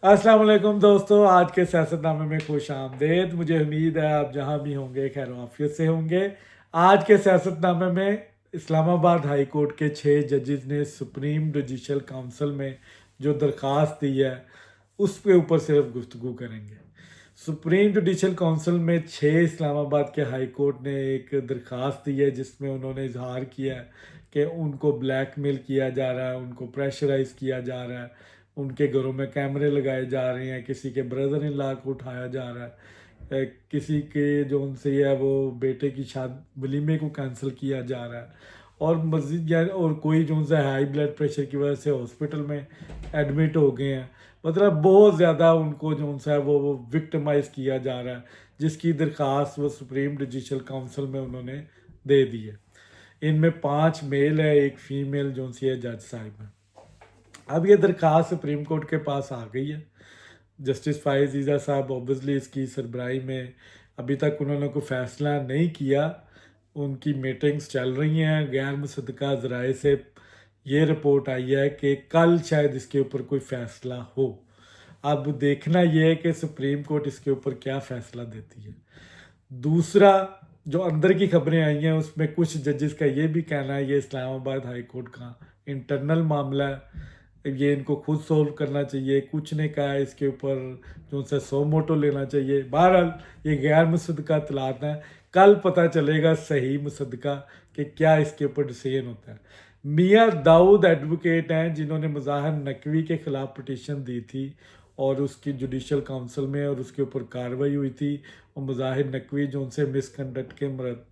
السلام علیکم دوستو، آج کے سیاست نامے میں خوش آمدید۔ مجھے امید ہے آپ جہاں بھی ہوں گے خیر و عافیت سے ہوں گے۔ آج کے سیاست نامے میں اسلام آباد ہائی کورٹ کے 6 ججز نے سپریم جوڈیشل کونسل میں جو درخواست دی ہے اس کے اوپر صرف گفتگو کریں گے۔ سپریم جوڈیشل کونسل میں 6 اسلام آباد کے ہائی کورٹ نے ایک درخواست دی ہے جس میں انہوں نے اظہار کیا ہے کہ ان کو بلیک میل کیا جا رہا ہے، ان کو پریشرائز کیا جا رہا ہے، ان کے گھروں میں کیمرے لگائے جا رہے ہیں، کسی کے بردر ان لا کو اٹھایا جا رہا ہے، کسی کے جو ان سے ہے وہ بیٹے کی ولیمے کو کینسل کیا جا رہا ہے، اور مزید یعنی اور کوئی جو ان سے ہائی بلڈ پریشر کی وجہ سے ہاسپٹل میں ایڈمٹ ہو گئے ہیں۔ مطلب بہت زیادہ ان کو جو ان سے ہے وہ وکٹمائز کیا جا رہا ہے، جس کی درخواست وہ سپریم جوڈیشل کونسل میں انہوں نے دے دی ہے۔ ان میں 5 میل ہے، ایک فیمیل جو سی ہے جج صاحب ہے۔ اب یہ درخواست سپریم کورٹ کے پاس آ گئی ہے۔ جسٹس فائز عیسیٰ صاحب اوبویسلی اس کی سربراہی میں ابھی تک انہوں نے کوئی فیصلہ نہیں کیا، ان کی میٹنگز چل رہی ہیں۔ غیر مصدقہ ذرائع سے یہ رپورٹ آئی ہے کہ کل شاید اس کے اوپر کوئی فیصلہ ہو۔ اب دیکھنا یہ ہے کہ سپریم کورٹ اس کے اوپر کیا فیصلہ دیتی ہے۔ دوسرا جو اندر کی خبریں آئی ہیں اس میں کچھ ججز کا یہ بھی کہنا ہے یہ اسلام آباد ہائی کورٹ کا انٹرنل معاملہ ہے، یہ ان کو خود سولو کرنا چاہیے۔ کچھ نے کہا ہے اس کے اوپر جو ان سے سو موٹو لینا چاہیے۔ بہرحال یہ غیر مصدقہ اطلاعات ہیں، کل پتہ چلے گا صحیح مصدقہ کہ کیا اس کے اوپر ڈیسیژن ہوتا ہے۔ میاں داؤد ایڈوکیٹ ہیں جنہوں نے مظاہر نقوی کے خلاف پٹیشن دی تھی اور اس کی جوڈیشل کونسل میں اور اس کے اوپر کارروائی ہوئی تھی، اور مظاہر نقوی جو ان سے مس کنڈکٹ کے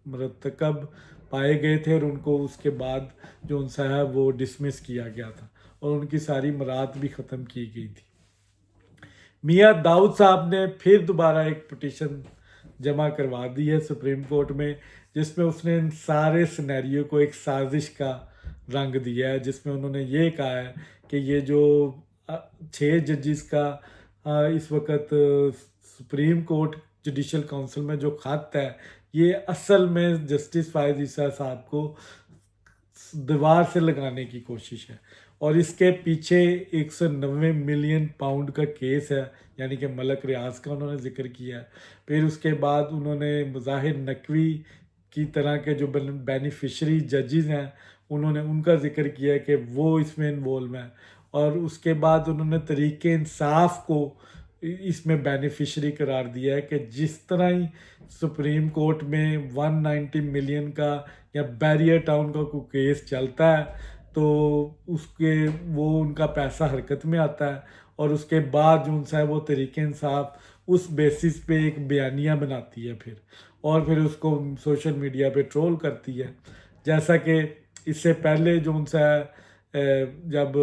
مرتکب پائے گئے تھے اور ان کو اس کے بعد جو ان سے ہے وہ ڈسمس کیا گیا تھا اور ان کی ساری مراد بھی ختم کی گئی تھی۔ میاں داؤد صاحب نے پھر دوبارہ ایک پٹیشن جمع کروا دی ہے سپریم کورٹ میں، جس میں اس نے ان سارے سینیریو کو ایک سازش کا رنگ دیا ہے، جس میں انہوں نے یہ کہا ہے کہ یہ جو 6 ججز کا اس وقت سپریم کورٹ جوڈیشل کونسل میں جو خط ہے یہ اصل میں جسٹس فائز عیسیٰ صاحب کو دیوار سے لگانے کی کوشش ہے، اور اس کے پیچھے 190 ملین پاؤنڈ کا کیس ہے، یعنی کہ ملک ریاض کا انہوں نے ذکر کیا ہے۔ پھر اس کے بعد انہوں نے مظاہر نقوی کی طرح کے جو بینیفیشری ججز ہیں انہوں نے ان کا ذکر کیا ہے کہ وہ اس میں انوالو ہیں، اور اس کے بعد انہوں نے تحریک انصاف کو اس میں بینیفیشری قرار دیا ہے کہ جس طرح ہی سپریم کورٹ میں 190 ملین کا یا بیریئر ٹاؤن کا کوئی کیس چلتا ہے تو اس کے وہ ان کا پیسہ حرکت میں آتا ہے، اور اس کے بعد جو ان سے وہ تحریک انصاف اس بیسس پہ ایک بیانیہ بناتی ہے اور پھر اس کو سوشل میڈیا پہ ٹرول کرتی ہے۔ جیسا کہ اس سے پہلے جو ان سے جب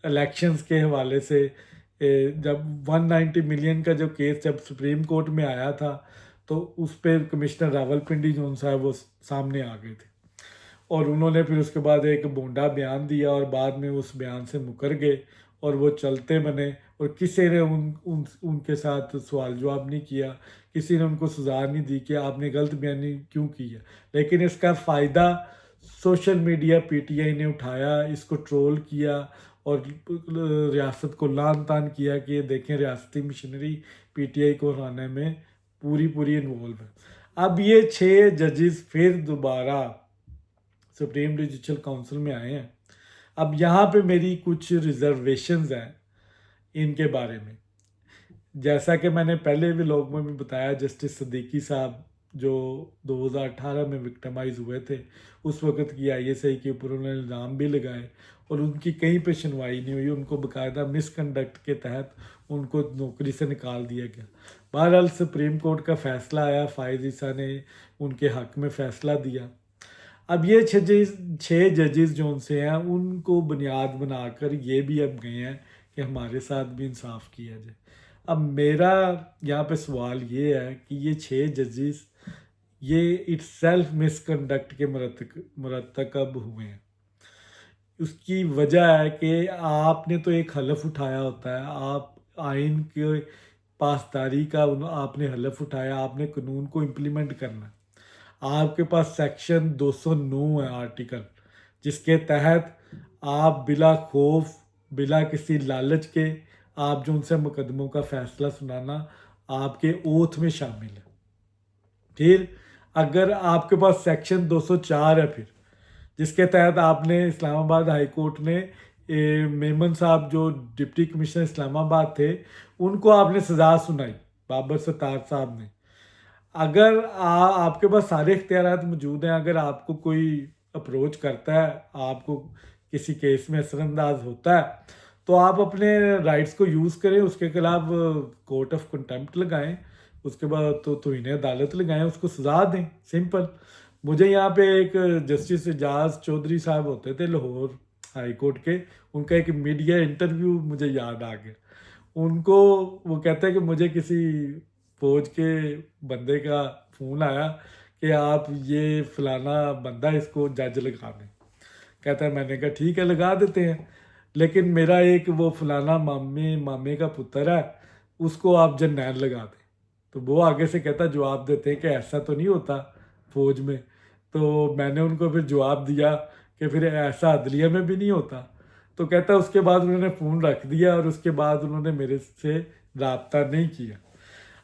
الیکشنز کے حوالے سے جب 190 ملین کا جو کیس جب سپریم کورٹ میں آیا تھا تو اس پہ کمشنر راول پنڈی جو ان سے وہ سامنے آ گئے تھے، اور انہوں نے پھر اس کے بعد ایک بونڈا بیان دیا اور بعد میں اس بیان سے مکر گئے اور وہ چلتے بنے، اور کسی نے ان کے ساتھ سوال جواب نہیں کیا، کسی نے ان کو سزا نہیں دی کہ آپ نے غلط بیانی کیوں کی ہے۔ لیکن اس کا فائدہ social media P T I نے اٹھایا، اس کو ٹرول کیا اور ریاست کو لعن طعن کیا کہ یہ دیکھیں ریاستی مشنری پی ٹی آئی کو ہرانے میں پوری انوالو ہے۔ اب یہ 6 ججز پھر دوبارہ سپریم جوڈیشل کونسل میں آئے ہیں۔ اب یہاں پہ میری کچھ ریزرویشنز ہیں ان کے بارے میں۔ جیسا کہ میں نے پہلے بھی لوگ میں بھی بتایا، جسٹس صدیقی صاحب جو 2018 میں وکٹمائز ہوئے تھے، اس وقت کی آئی ایس آئی کے اوپر انہوں نے الزام بھی لگائے اور ان کی کہیں پہ سنوائی نہیں ہوئی، ان کو باقاعدہ مس کنڈکٹ کے تحت ان کو نوکری سے نکال دیا گیا۔ بہرحال سپریم کورٹ کا فیصلہ آیا، فائز عیسیٰ نے ان کے حق میں فیصلہ دیا۔ اب یہ 6 ججز جو ان سے ہیں ان کو بنیاد بنا کر یہ بھی اب گئے ہیں کہ ہمارے ساتھ بھی انصاف کیا جائے۔ اب میرا یہاں پہ سوال یہ ہے کہ یہ 6 ججز یہ اٹ سیلف مس کنڈکٹ کے مرتکب ہوئے ہیں۔ اس کی وجہ ہے کہ آپ نے تو ایک حلف اٹھایا ہوتا ہے، آپ آئین کے پاسداری کا آپ نے حلف اٹھایا، آپ نے قانون کو امپلیمنٹ کرنا ہے۔ آپ کے پاس سیکشن 209 ہے آرٹیکل، جس کے تحت آپ بلا خوف بلا کسی لالچ کے آپ جو ان سے مقدموں کا فیصلہ سنانا آپ کے اوتھ میں شامل ہے۔ پھر اگر آپ کے پاس سیکشن 204 ہے، پھر جس کے تحت آپ نے اسلام آباد ہائی کورٹ نے میمن صاحب جو ڈپٹی کمشنر اسلام آباد تھے ان کو آپ نے سزا سنائی، بابر ستار صاحب نے۔ اگر آپ کے پاس سارے اختیارات موجود ہیں، اگر آپ کو کوئی اپروچ کرتا ہے، آپ کو کسی کیس میں اثر انداز ہوتا ہے، تو آپ اپنے رائٹس کو یوز کریں، اس کے خلاف کورٹ آف کنٹمپٹ لگائیں، اس کے بعد تو توہین عدالت لگائیں، اس کو سزا دیں، سمپل۔ مجھے یہاں پہ ایک جسٹس اعجاز چودھری صاحب ہوتے تھے لاہور ہائی کورٹ کے، ان کا ایک میڈیا انٹرویو مجھے یاد آ گیا۔ ان کو وہ کہتے ہیں کہ مجھے کسی فوج کے بندے کا فون آیا کہ آپ یہ فلانا بندہ اس کو جج لگا دیں۔ کہتا ہے میں نے کہا ٹھیک ہے لگا دیتے ہیں، لیکن میرا ایک وہ فلانا مامے کا پتر ہے، اس کو آپ جرنیل لگا دیں۔ تو وہ آگے سے کہتا جواب دیتے ہیں کہ ایسا تو نہیں ہوتا فوج میں۔ تو میں نے ان کو پھر جواب دیا کہ پھر ایسا عدلیہ میں بھی نہیں ہوتا۔ تو کہتا اس کے بعد انہوں نے فون رکھ دیا اور اس کے بعد انہوں نے میرے سے رابطہ نہیں کیا۔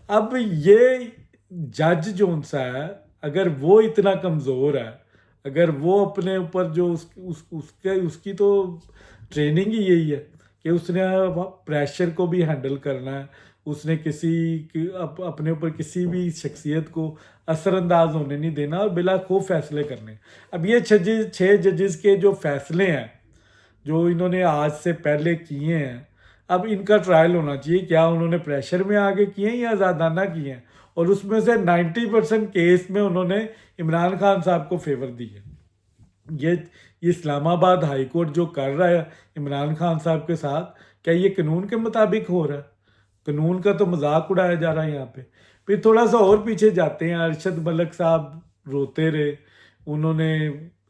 اب یہ جج جون سا ہے، اگر وہ اتنا کمزور ہے، اگر وہ اپنے اوپر جو اس کی تو ٹریننگ ہی یہی ہے کہ اس نے پریشر کو بھی ہینڈل کرنا ہے، اس نے اپنے اوپر کسی بھی شخصیت کو اثر انداز ہونے نہیں دینا اور بلا خوف فیصلے کرنے۔ اب یہ 6 ججز کے جو فیصلے ہیں جو انہوں نے آج سے پہلے کیے ہیں، اب ان کا ٹرائل ہونا چاہیے، کیا انہوں نے پریشر میں آگے کیے ہیں یا آزادانہ کیے ہیں، اور اس میں سے 90% کیس میں انہوں نے عمران خان صاحب کو فیور دی ہے۔ یہ اسلام آباد ہائی کورٹ جو کر رہا ہے عمران خان صاحب کے ساتھ، کیا یہ قانون کے مطابق ہو رہا ہے؟ قانون کا تو مذاق اڑایا جا رہا ہے یہاں پہ۔ پھر تھوڑا سا اور پیچھے جاتے ہیں، ارشد ملک صاحب روتے رہے، انہوں نے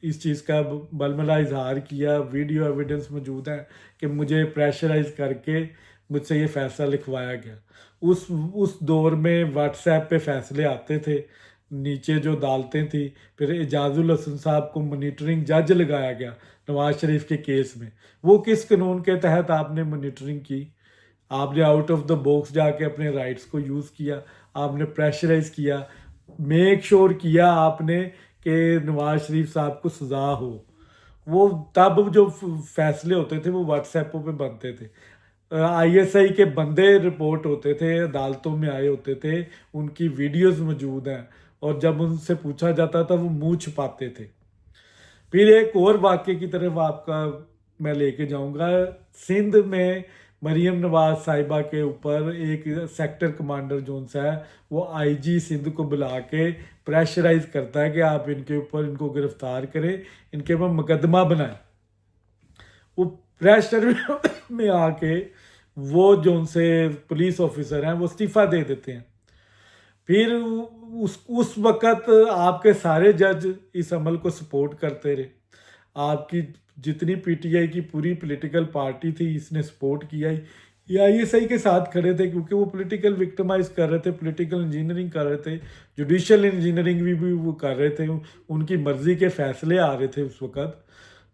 اس چیز کا بلملا اظہار کیا، ویڈیو ایویڈنس موجود ہے کہ مجھے پریشرائز کر کے مجھ سے یہ فیصلہ لکھوایا گیا۔ اس دور میں واٹس ایپ پہ فیصلے آتے تھے، نیچے جو عدالتیں تھیں، پھر اعجاز الحسن صاحب کو مانیٹرنگ جج لگایا گیا نواز شریف کے کیس میں۔ وہ کس قانون کے تحت آپ نے مانیٹرنگ کی؟ آپ نے آؤٹ آف دا باکس جا کے اپنے رائٹس کو یوز کیا، آپ نے پریشرائز کیا، میک شور کیا آپ نے کہ نواز شریف صاحب کو سزا ہو۔ وہ تب جو فیصلے ہوتے تھے وہ واٹس ایپوں پہ بنتے تھے، ISI کے بندے رپورٹ ہوتے تھے، عدالتوں میں آئے ہوتے تھے، ان کی ویڈیوز موجود ہیں، اور جب ان سے پوچھا جاتا تھا وہ منہ چھپاتے تھے۔ پھر ایک اور واقعے کی طرف آپ کا میں لے کے جاؤں گا۔ سندھ میں مریم نواز صاحبہ کے اوپر ایک سیکٹر کمانڈر جون سا ہے، وہ IG سندھ کو بلا کے پریشرائز کرتا ہے کہ آپ ان کے اوپر ان کو گرفتار کریں، ان کے اوپر مقدمہ بنائیں۔ وہ پریشر میں آ کے وہ جو ان سے پولیس آفیسر ہیں وہ استعفیٰ دے دیتے ہیں۔ پھر اس وقت آپ کے سارے جج اس عمل کو سپورٹ کرتے رہے، آپ کی جتنی PTI کی پوری پولیٹیکل پارٹی تھی اس نے سپورٹ کیا، یہ ISI کے ساتھ کھڑے تھے کیونکہ وہ پولیٹیکل وکٹمائز کر رہے تھے، پولیٹیکل انجینئرنگ کر رہے تھے، جوڈیشل انجینئرنگ بھی وہ کر رہے تھے، ان کی مرضی کے فیصلے آ رہے تھے اس وقت۔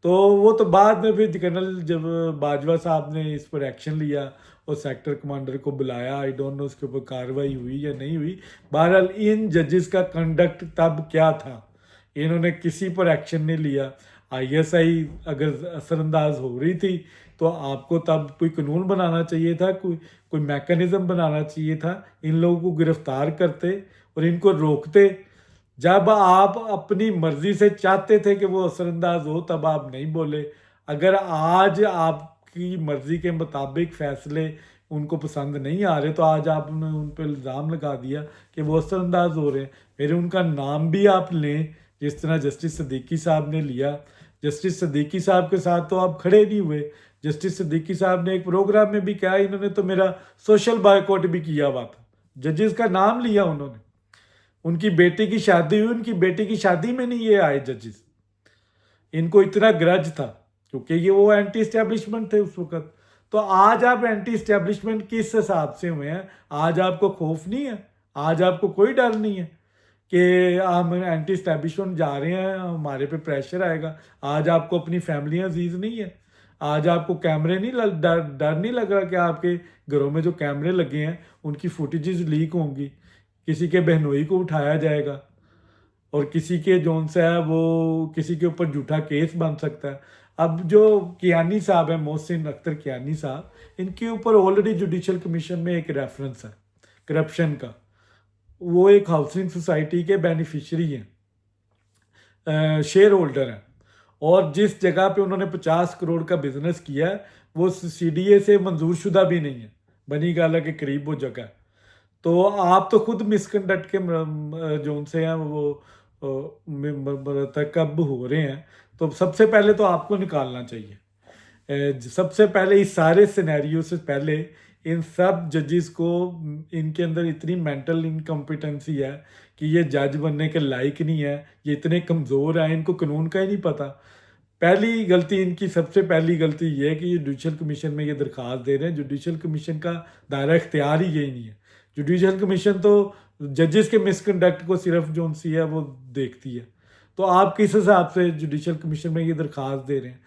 تو وہ تو بعد میں پھر کرنل جب باجوہ صاحب نے اس پر ایکشن لیا اور سیکٹر کمانڈر کو بلایا، آئی ڈونٹ نو اس کے اوپر کارروائی ہوئی یا نہیں ہوئی۔ بہرحال ان ججز کا کنڈکٹ تب کیا تھا، انہوں نے کسی پر ایکشن نہیں لیا۔ ISI اگر اثر انداز ہو رہی تھی تو آپ کو تب کوئی قانون بنانا چاہیے تھا، کوئی میکانزم بنانا چاہیے تھا، ان لوگوں کو گرفتار کرتے اور ان کو روکتے۔ جب آپ اپنی مرضی سے چاہتے تھے کہ وہ اثر انداز ہو تب آپ نہیں بولے۔ اگر آج آپ کی مرضی کے مطابق فیصلے ان کو پسند نہیں آ رہے تو آج آپ نے ان پہ الزام لگا دیا کہ وہ اثر انداز ہو رہے ہیں، پھر ان کا نام بھی آپ لیں جس طرح جسٹس صدیقی صاحب نے لیا۔ جسٹس صدیقی صاحب کے ساتھ تو آپ کھڑے نہیں ہوئے۔ جسٹس صدیقی صاحب نے ایک پروگرام میں بھی کہا، انہوں نے تو میرا سوشل بائیکاٹ بھی کیا ہوا تھا، ججز کا نام لیا انہوں نے۔ ان کی بیٹی کی شادی ہوئی، ان کی بیٹی کی شادی میں نہیں یہ آئے ججز، ان کو اتنا گرج تھا کیونکہ یہ وہ اینٹی اسٹیبلشمنٹ تھے اس وقت۔ تو آج آپ اینٹی اسٹیبلشمنٹ کس حساب سے ہوئے ہیں؟ آج آپ کو خوف نہیں ہے، آج آپ کو کوئی ڈر نہیں ہے کہ ہم اینٹی اسٹیبلشمنٹ جا رہے ہیں ہمارے پہ پریشر آئے گا؟ آج آپ کو اپنی فیملی عزیز نہیں ہے؟ آج آپ کو کیمرے نہیں ڈر نہیں لگ رہا کہ آپ کے گھروں میں جو کیمرے لگے ہیں ان کی فوٹیجز لیک ہوں گی، کسی کے بہنوئی کو اٹھایا جائے گا اور کسی کے جون سے ہے وہ کسی کے اوپر جھوٹا کیس بن سکتا ہے۔ اب جو کیانی صاحب ہیں، محسن اختر کیانی صاحب، ان کے اوپر آلریڈی جوڈیشل کمیشن میں ایک ریفرنس ہے کرپشن کا۔ وہ ایک ہاؤسنگ سوسائٹی کے بینیفیشری ہیں، شیئر ہولڈر ہیں، اور جس جگہ پہ انہوں نے 50 کروڑ کا بزنس کیا ہے وہ سی ڈی اے سے منظور شدہ بھی نہیں ہے، بنی گالہ کے قریب وہ جگہ ہے۔ تو آپ تو خود مس کنڈکٹ کے جو ان سے ہیں وہ مرتکب ہو رہے ہیں، تو سب سے پہلے تو آپ کو نکالنا چاہیے۔ سب سے پہلے اس سارے سینیریو سے پہلے ان سب ججز کو ان کے اندر اتنی مینٹل انکمپیٹنسی ہے کہ یہ جج بننے کے لائق نہیں ہے، یہ اتنے کمزور ہیں، ان کو قانون کا ہی نہیں پتہ۔ پہلی غلطی ان کی، سب سے پہلی غلطی یہ ہے کہ یہ جوڈیشل کمیشن میں یہ درخواست دے رہے ہیں۔ جوڈیشل کمیشن کا دائرہ اختیار ہی یہی نہیں ہے۔ جوڈیشل کمیشن تو ججز کے مس کنڈکٹ کو صرف جو سی ہے وہ دیکھتی ہے۔ تو آپ کس حساب سے جوڈیشل کمیشن میں یہ درخواست دے رہے ہیں؟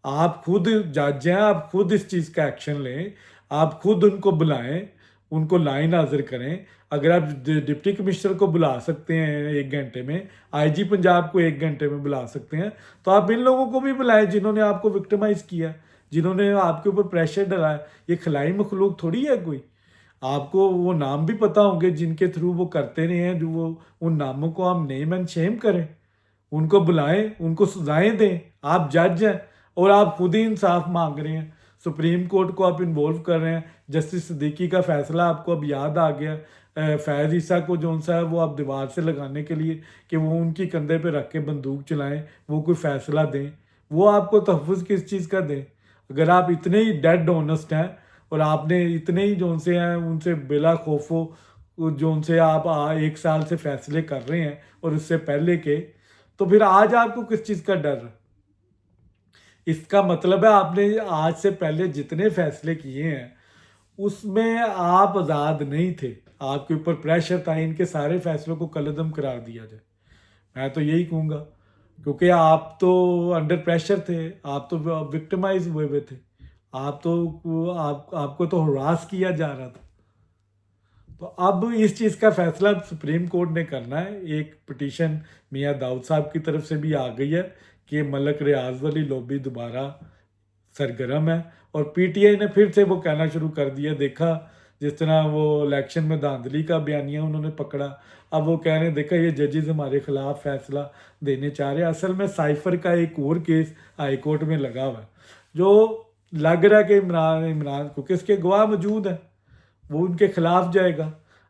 آپ خود جج ہیں، آپ خود اس چیز کا ایکشن لیں، آپ خود ان کو بلائیں، ان کو لائن حاضر کریں۔ اگر آپ ڈپٹی کمشنر کو بلا سکتے ہیں 1 گھنٹے میں، آئی جی پنجاب کو 1 گھنٹے میں بلا سکتے ہیں، تو آپ ان لوگوں کو بھی بلائیں جنہوں نے آپ کو وکٹمائز کیا، جنہوں نے آپ کے اوپر پریشر ڈالا ہے۔ یہ خلائی مخلوق تھوڑی ہے کوئی۔ آپ کو وہ نام بھی پتہ ہوں گے جن کے تھرو وہ کرتے رہے ہیں، جو وہ ان ناموں کو ہم نیم اینڈ شیم کریں، ان کو بلائیں، ان کو سزائیں دیں۔ آپ جج ہیں اور آپ خود ہی انصاف مانگ رہے ہیں، سپریم کورٹ کو آپ انوالو کر رہے ہیں۔ جسٹس صدیقی کا فیصلہ آپ کو اب یاد آ گیا، فیض عیسیٰ کو جون سا ہے وہ آپ دیوار سے لگانے کے لیے کہ وہ ان کی کندھے پہ رکھ کے بندوق چلائیں، وہ کوئی فیصلہ دیں، وہ آپ کو تحفظ کس چیز کا دیں؟ اگر آپ اتنے ہی ڈیڈ آنسٹ ہیں اور آپ نے اتنے ہی جون سے ہیں ان سے بلا خوف و جون سے آپ 1 سال سے فیصلے کر رہے ہیں اور اس سے پہلے کے، تو پھر آج آپ کو کس چیز کا ڈر ہے؟ اس کا مطلب ہے آپ نے آج سے پہلے جتنے فیصلے کیے ہیں اس میں آپ آزاد نہیں تھے، آپ کے اوپر پریشر تھا ان کے سارے فیصلوں کو کالعدم قرار دیا جائے۔ میں تو یہی کہوں گا، کیونکہ آپ تو انڈر پریشر تھے، آپ تو وکٹمائز ہوئے تھے، آپ کو تو ہراس کیا جا رہا تھا۔ تو اب اس چیز کا فیصلہ سپریم کورٹ نے کرنا ہے۔ ایک پٹیشن میاں داؤد صاحب کی طرف سے بھی آ گئی ہے کہ ملک ریاض والی لوبی دوبارہ سرگرم ہے، اور پی ٹی آئی نے پھر سے وہ کہنا شروع کر دیا، دیکھا جس طرح وہ الیکشن میں دھاندلی کا بیانیہ انہوں نے پکڑا، اب وہ کہہ رہے ہیں دیکھا یہ ججز ہمارے خلاف فیصلہ دینے چاہ رہے ہیں۔ اصل میں سائفر کا ایک اور کیس ہائی کورٹ میں لگا ہوا ہے، جو لگ رہا ہے کہ عمران کیونکہ اس کے گواہ موجود ہیں، وہ ان کے خلاف جائے گا۔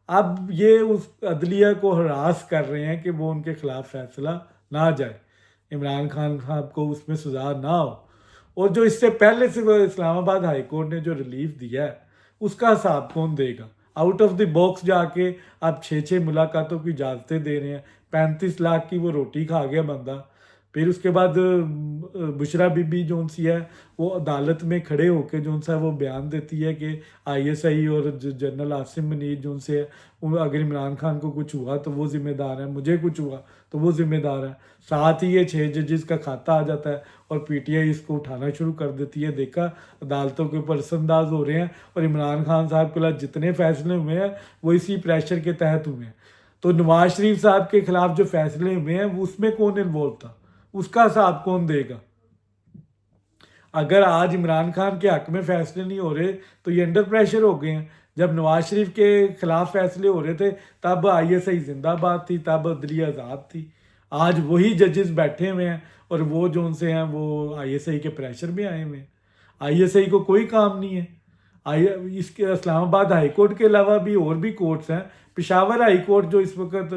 اب یہ اس عدلیہ کو ہراس کر رہے ہیں کہ وہ ان کے خلاف فیصلہ نہ جائے، عمران خان صاحب کو اس میں سزا نہ ہو۔ اور جو اس سے پہلے سے وہ اسلام آباد ہائی کورٹ نے جو ریلیف دیا ہے اس کا حساب کون دے گا؟ آؤٹ آف دی باکس جا کے آپ 6 ملاقاتوں کی اجازتیں دے رہے ہیں، 35 لاکھ کی وہ روٹی کھا گیا بندہ۔ پھر اس کے بعد بشرا بی بی جون سی ہے وہ عدالت میں کھڑے ہو کے جون سا وہ بیان دیتی ہے کہ آئی ایس آئی اور جنرل عاصم منیر جون سے ہے، اگر عمران خان کو کچھ ہوا تو وہ ذمہ دار ہے، مجھے کچھ ہوا تو وہ ذمہ دار ہے۔ ساتھ ہی یہ 6 ججز کا کھاتا آ جاتا ہے اور پی ٹی آئی اس کو اٹھانا شروع کر دیتی ہے، دیکھا عدالتوں کے اوپر اثر انداز ہو رہے ہیں اور عمران خان صاحب کے خلاف جتنے فیصلے ہوئے ہیں وہ اسی پریشر کے تحت ہوئے ہیں۔ تو نواز شریف صاحب کے خلاف جو فیصلے ہوئے ہیں اس میں کون انوالو تھا؟ اس کا حساب کون دے گا؟ اگر آج عمران خان کے حق میں فیصلے نہیں ہو رہے تو یہ انڈر پریشر ہو گئے ہیں۔ جب نواز شریف کے خلاف فیصلے ہو رہے تھے تب آئی ایس آئی زندہ باد تھی، تب عدلیہ آزاد تھی۔ آج وہی ججز بیٹھے ہوئے ہیں اور وہ جو ان سے ہیں وہ آئی ایس آئی کے پریشر میں آئے ہوئے ہیں۔ آئی ایس آئی کو کوئی کام نہیں ہے۔ اس کے اسلام آباد ہائی کورٹ کے علاوہ بھی اور بھی کورٹس ہیں، پشاور ہائی کورٹ جو اس وقت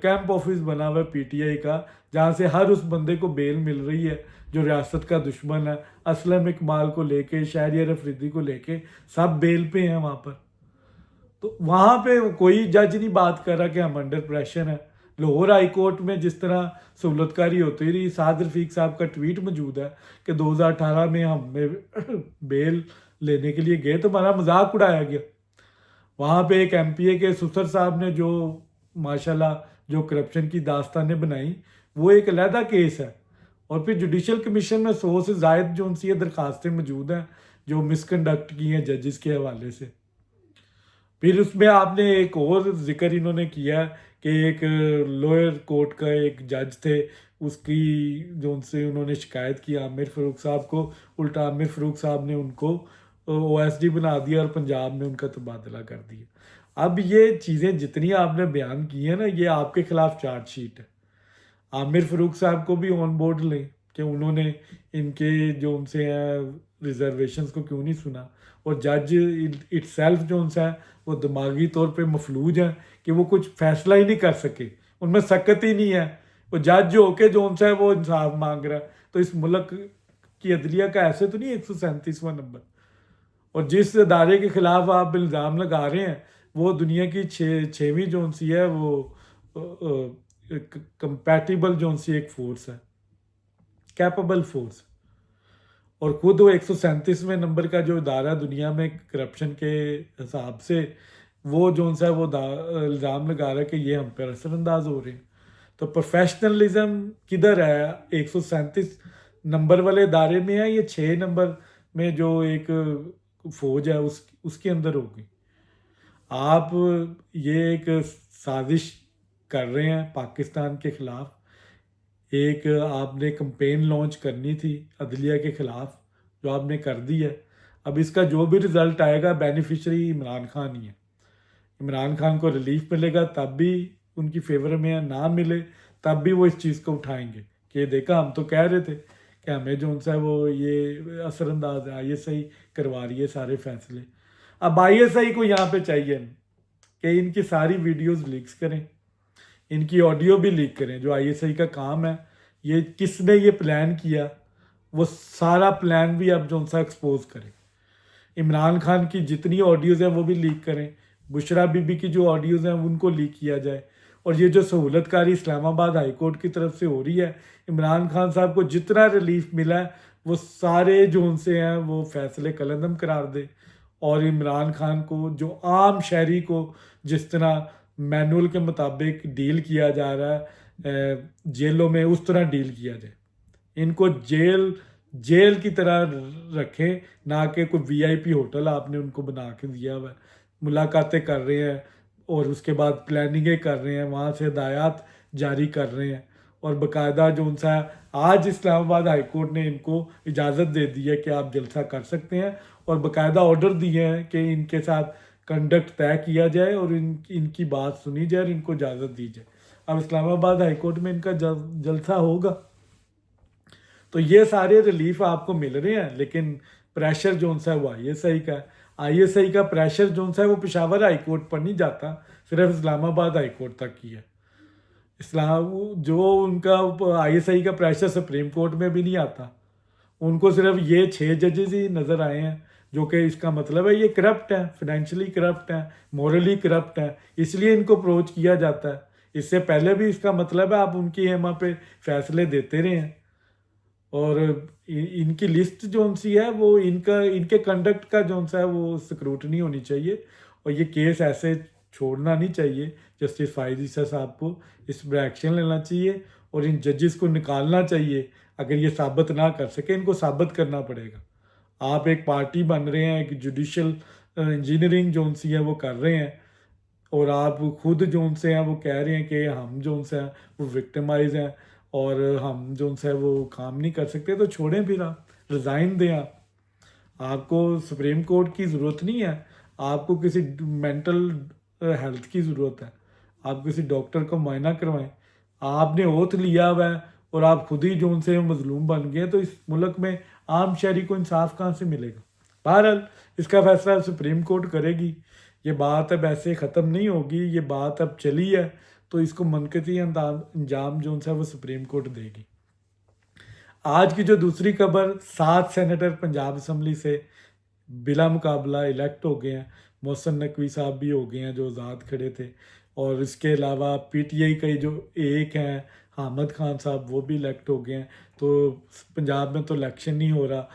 کیمپ آفس بنا ہوا ہے پی ٹی آئی کا، جہاں سے ہر اس بندے کو بیل مل رہی ہے جو ریاست کا دشمن ہے، اسلم اقمال کو لے کے، شہریار افریدی کو لے کے، سب بیل پہ ہیں وہاں پر۔ تو وہاں پہ کوئی جج نہیں بات کر رہا کہ ہم انڈر پریشر ہیں۔ لاہور ہائی کورٹ میں جس طرح سہولت کاری ہوتی رہی، سعد رفیق صاحب کا ٹویٹ موجود ہے کہ 2018 میں ہم بیل لینے کے لیے گئے تو ہمارا مذاق اڑایا گیا۔ وہاں پہ ایک ایم پی اے کے سسر صاحب نے جو ماشاءاللہ جو کرپشن کی داستانیں بنائی وہ ایک علیحدہ کیس ہے، اور پھر جوڈیشل کمیشن میں 100 سے زائد جو ان سی درخواستیں موجود ہیں جو مس کنڈکٹ کی ہیں ججز کے حوالے سے. پھر اس میں آپ نے ایک اور ذکر انہوں نے کیا کہ ایک لوئر کورٹ کا ایک جج تھے, اس کی جو ان سے انہوں نے شکایت کی عامر فاروق صاحب کو, الٹا عامر فاروق صاحب نے ان کو او ایس ڈی بنا دیا اور پنجاب میں ان کا تبادلہ کر دیا. اب یہ چیزیں جتنی آپ نے بیان کی ہیں نا, یہ آپ کے خلاف چارج شیٹ ہے. عامر فاروق صاحب کو بھی آن بورڈ لیں کہ انہوں نے ان کے جو ان سے ہیں ریزرویشنز کو کیوں نہیں سنا, اور جج اٹ سیلف جو ان سے ہیں وہ دماغی طور پہ مفلوج ہیں کہ وہ کچھ فیصلہ ہی نہیں کر سکے, ان میں سکت ہی نہیں ہے. وہ جج جو ہو کے جو ان سے ہے وہ انصاف مانگ رہا ہے, تو اس ملک کی عدلیہ کا ایسے تو نہیں 137واں نمبر. اور جس ادارے کے خلاف آپ الزام لگا رہے ہیں وہ دنیا کی چھویں جو ان سی ہے وہ کمپیٹیبل جو ان سی ایک فورس ہے, کیپبل فورس, اور خود وہ 137ویں نمبر کا جو ادارہ دنیا میں کرپشن کے حساب سے وہ جو ان سے وہ الزام لگا رہا ہے کہ یہ ہم پر اثر انداز ہو رہے ہیں. تو پروفیشنلزم کدھر ہے؟ 137 نمبر والے ادارے میں ہے, یہ 6 نمبر میں جو ایک فوج ہے اس کے اندر ہوگی. آپ یہ ایک سازش کر رہے ہیں پاکستان کے خلاف, ایک آپ نے کمپین لانچ کرنی تھی عدلیہ کے خلاف جو آپ نے کر دی ہے. اب اس کا جو بھی رزلٹ آئے گا بینیفیشری عمران خان ہی ہے. عمران خان کو ریلیف ملے گا تب بھی ان کی فیور میں ہے, نہ ملے تب بھی وہ اس چیز کو اٹھائیں گے کہ دیکھا ہم تو کہہ رہے تھے کہ ہمیں جو ان سے وہ یہ اثر انداز ہے آئی ایس آئی کروا رہی ہے سارے فیصلے. اب آئی ایس آئی کو یہاں پہ چاہیے کہ ان کی ساری ویڈیوز لیکس کریں, ان کی آڈیو بھی لیک کریں. جو آئی ایس آئی کا کام ہے, یہ کس نے یہ پلان کیا وہ سارا پلان بھی اب جو ان سا ایکسپوز کریں. عمران خان کی جتنی آڈیوز ہیں وہ بھی لیک کریں, بشرا بی بی کی جو آڈیوز ہیں ان کو لیک کیا جائے. اور یہ جو سہولت کاری اسلام آباد ہائی کورٹ کی طرف سے ہو رہی ہے, عمران خان صاحب کو جتنا ریلیف ملا ہے وہ سارے جو ان سے ہیں وہ فیصلے کلعدم قرار دے, اور عمران خان کو جو عام شہری کو جس طرح مینول کے مطابق ڈیل کیا جا رہا ہے جیلوں میں اس طرح ڈیل کیا جائے. ان کو جیل کی طرح رکھیں, نہ کہ کوئی وی آئی پی ہوٹل آپ نے ان کو بنا کے دیا ہوا ہے. ملاقاتیں کر رہے ہیں اور اس کے بعد پلاننگیں کر رہے ہیں, وہاں سے ہدایات جاری کر رہے ہیں, اور باقاعدہ جو ان سے آج اسلام آباد ہائی کورٹ نے ان کو اجازت دے دی ہے کہ آپ جلسہ کر سکتے ہیں, اور باقاعدہ آرڈر دیے ہیں کہ ان کے ساتھ کنڈکٹ طے کیا جائے اور ان کی بات سنی جائے اور ان کو اجازت دی جائے. اب اسلام آباد ہائی کورٹ میں ان کا جلسہ ہوگا. تو یہ سارے ریلیف آپ کو مل رہے ہیں, لیکن پریشر جو ان سا ہے وہ آئی ایس آئی کا ہے. آئی ایس آئی کا پریشر جو ان سا ہے وہ پشاور ہائی کورٹ پر نہیں جاتا, صرف اسلام آباد ہائی کورٹ تک کی ہے. جو ان کا آئی ایس آئی کا پریشر سپریم کورٹ میں بھی نہیں آتا. ان کو صرف یہ 6 ججز ہی نظر آئے ہیں جو کہ اس کا مطلب ہے یہ کرپٹ ہیں, فائنینشلی کرپٹ ہیں, مورلی کرپٹ ہیں, اس لیے ان کو اپروچ کیا جاتا ہے. اس سے پہلے بھی اس کا مطلب ہے آپ ان کی ایما پہ فیصلے دیتے رہے ہیں, اور ان کی لسٹ جو ان سی ہے وہ ان کے کنڈکٹ کا جو ان سا ہے وہ سکروٹنی ہونی چاہیے, اور یہ کیس ایسے چھوڑنا نہیں چاہیے. جسٹس فائز عیسیٰ صاحب کو اس پر ایکشن لینا چاہیے اور ان ججز کو نکالنا چاہیے. اگر یہ ثابت نہ کر سکے ان کو ثابت کرنا پڑے گا. آپ ایک پارٹی بن رہے ہیں, ایک جوڈیشل انجینئرنگ جو ان سی ہے وہ کر رہے ہیں, اور آپ خود جو ان سے ہیں وہ کہہ رہے ہیں کہ ہم جو ان سے ہیں وہ وکٹمائز ہیں اور ہم جو ان سے وہ کام نہیں کر سکتے. تو چھوڑیں, پھر آپ ریزائن دیں. آپ کو سپریم کورٹ کی ضرورت نہیں ہے, آپ کو کسی مینٹل ہیلتھ کی ضرورت ہے. آپ کسی ڈاکٹر کو معائنہ کروائیں. آپ نے اوتھ لیا ہوا ہے اور آپ خود ہی جو ان سے مظلوم بن گئے, تو اس ملک میں عام شہری کو انصاف کہاں سے ملے گا؟ بہرحال اس کا فیصلہ سپریم کورٹ کرے گی. یہ بات اب ایسے ختم نہیں ہوگی, یہ بات اب چلی ہے, تو اس کو منقطعی انجام جو ان سے وہ سپریم کورٹ دے گی. آج کی جو دوسری خبر, 7 سینیٹر پنجاب اسمبلی سے بلا مقابلہ الیکٹ ہو گئے ہیں. محسن نقوی صاحب بھی ہو گئے ہیں جو آزاد کھڑے تھے, اور اس کے علاوہ پی ٹی آئی کے جو ایک ہیں حامد خان صاحب وہ بھی الیکٹ ہو گئے ہیں. تو پنجاب میں تو الیکشن نہیں ہو رہا.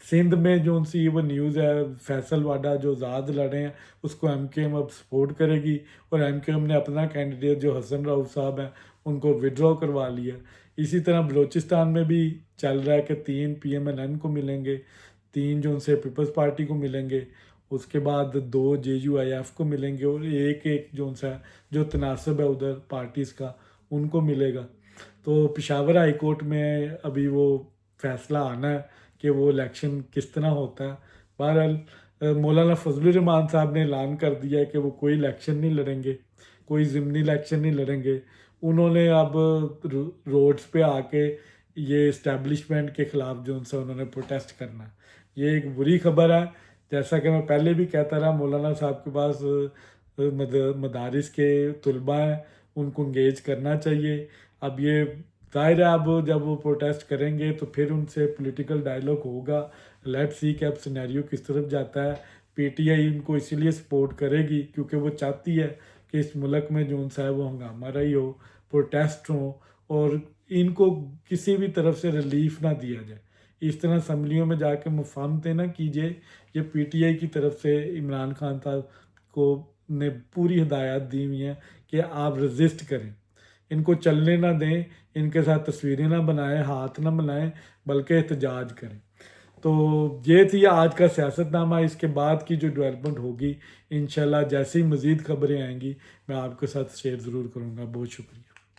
سندھ میں جو ان سی وہ نیوز ہے, فیصل واڈا جو آزاد لڑے ہیں اس کو ایم کیو ایم اب سپورٹ کرے گی, اور ایم کیو ایم نے اپنا کینڈیڈیٹ جو حسن راؤف صاحب ہیں ان کو وڈرا کروا لیا. اسی طرح بلوچستان میں بھی چل رہا ہے کہ 3 PMLN کو ملیں گے، 3 جو ان سے پیپلز پارٹی کو ملیں گے، اس کے بعد 2 JUIF کو ملیں گے، اور ایک جو ان سے جو تناسب ہے ادھر پارٹیز کا ان کو ملے گا۔ تو پشاور ہائی کورٹ میں ابھی وہ فیصلہ آنا ہے کہ وہ الیکشن کس طرح ہوتا ہے۔ بہرحال مولانا فضل الرحمان صاحب نے اعلان کر دیا ہے کہ وہ کوئی الیکشن نہیں لڑیں گے، کوئی ضمنی الیکشن نہیں لڑیں گے۔ انہوں نے اب روڈز پہ آ کے یہ اسٹیبلشمنٹ کے خلاف جو ان سے انہوں نے پروٹیسٹ کرنا ہے۔ یہ ایک بری خبر ہے، جیسا کہ میں پہلے بھی کہتا رہا، مولانا صاحب کے پاس مدارس کے طلباء ہیں، ان کو انگیج کرنا چاہیے۔ اب یہ ظاہر ہے اب جب وہ پروٹیسٹ کریں گے تو پھر ان سے پولیٹیکل ڈائیلاگ ہوگا۔ لیٹ سی کہ اب سینیریو کس طرف جاتا ہے۔ PTI ان کو اسی لیے سپورٹ کرے گی کیونکہ وہ چاہتی ہے کہ اس ملک میں جو ان سا ہے وہ ہنگامہ رہی ہو، پروٹیسٹ ہوں، اور ان کو کسی بھی طرف سے ریلیف نہ دیا جائے۔ اس طرح اسمبلیوں میں جا کے مفاہمتیں نہ کیجیے۔ یہ PTI کی طرف سے عمران خان صاحب کو نے پوری ہدایات دی ہوئی ہیں کہ آپ رزسٹ کریں، ان کو چلنے نہ دیں، ان کے ساتھ تصویریں نہ بنائیں، ہاتھ نہ ملائیں، بلکہ احتجاج کریں۔ تو یہ تھی آج کا سیاست نامہ۔ اس کے بعد کی جو ڈیولپمنٹ ہوگی انشاءاللہ جیسے ہی مزید خبریں آئیں گی میں آپ کے ساتھ شیئر ضرور کروں گا۔ بہت شکریہ۔